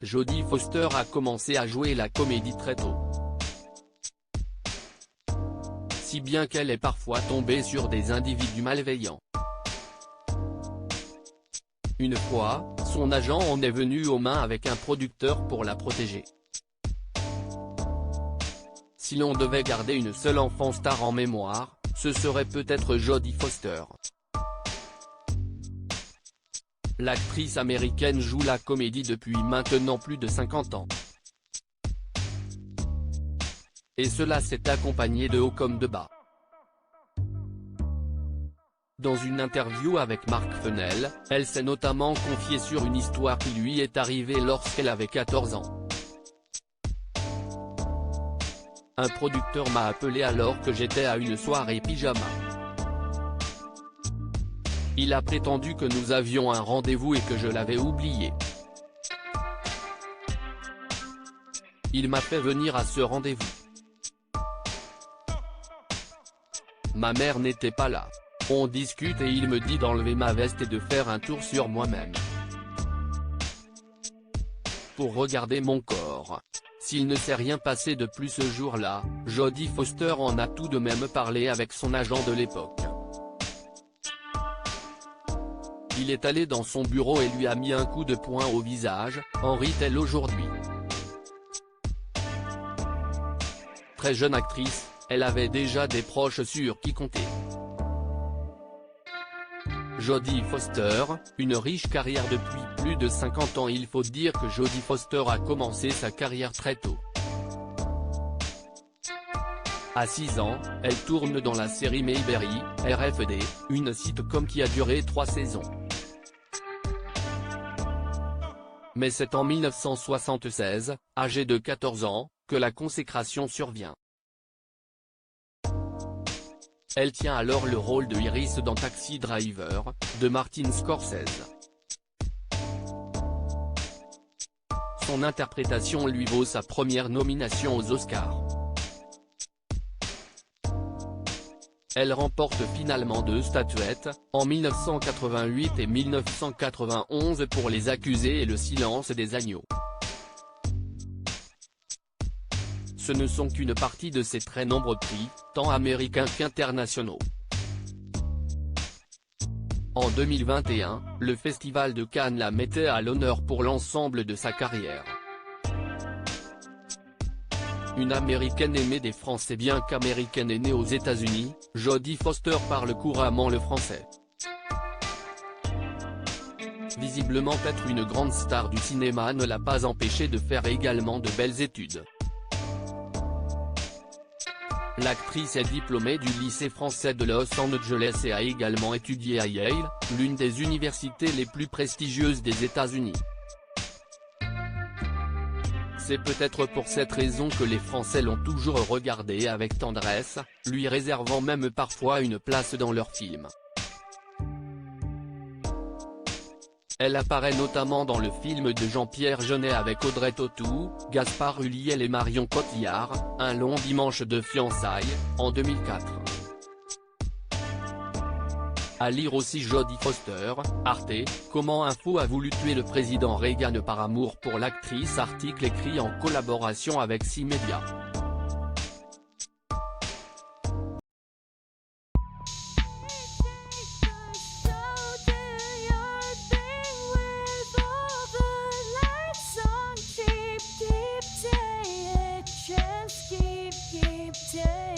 Jodie Foster a commencé à jouer la comédie très tôt. Si bien qu'elle est parfois tombée sur des individus malveillants. Une fois, son agent en est venu aux mains avec un producteur pour la protéger. Si l'on devait garder une seule enfant star en mémoire, ce serait peut-être Jodie Foster. L'actrice américaine joue la comédie depuis maintenant plus de 50 ans. Et cela s'est accompagné de haut comme de bas. Dans une interview avec Marc Fenel, elle s'est notamment confiée sur une histoire qui lui est arrivée lorsqu'elle avait 14 ans. Un producteur m'a appelé alors que j'étais à une soirée pyjama. Il a prétendu que nous avions un rendez-vous et que je l'avais oublié. Il m'a fait venir à ce rendez-vous. Ma mère n'était pas là. On discute et il me dit d'enlever ma veste et de faire un tour sur moi-même. Pour regarder mon corps. S'il ne s'est rien passé de plus ce jour-là, Jodie Foster en a tout de même parlé avec son agent de l'époque. Il est allé dans son bureau et lui a mis un coup de poing au visage, en rit-elle aujourd'hui. Très jeune actrice, elle avait déjà des proches sur qui compter. Jodie Foster, une riche carrière depuis plus de 50 ans. Il faut dire que Jodie Foster a commencé sa carrière très tôt. À 6 ans, elle tourne dans la série Mayberry, RFD, une sitcom qui a duré 3 saisons. Mais c'est en 1976, âgée de 14 ans, que la consécration survient. Elle tient alors le rôle de Iris dans Taxi Driver, de Martin Scorsese. Son interprétation lui vaut sa première nomination aux Oscars. Elle remporte finalement 2 statuettes, en 1988 et 1991 pour Les Accusés et Le Silence des agneaux. Ce ne sont qu'une partie de ses très nombreux prix, tant américains qu'internationaux. En 2021, le Festival de Cannes la mettait à l'honneur pour l'ensemble de sa carrière. Une Américaine aimée des Français. Bien qu'américaine et née aux États-Unis, Jodie Foster parle couramment le français. Visiblement être une grande star du cinéma ne l'a pas empêchée de faire également de belles études. L'actrice est diplômée du lycée français de Los Angeles et a également étudié à Yale, l'une des universités les plus prestigieuses des États-Unis. C'est peut-être pour cette raison que les Français l'ont toujours regardée avec tendresse, lui réservant même parfois une place dans leurs films. Elle apparaît notamment dans le film de Jean-Pierre Jeunet avec Audrey Tautou, Gaspard Ulliel et Marion Cotillard, Un long dimanche de fiançailles, en 2004. À lire aussi Jodie Foster, Arte, Comment un fou a voulu tuer le président Reagan par amour pour l'actrice. Article écrit en collaboration avec 6 médias. Keep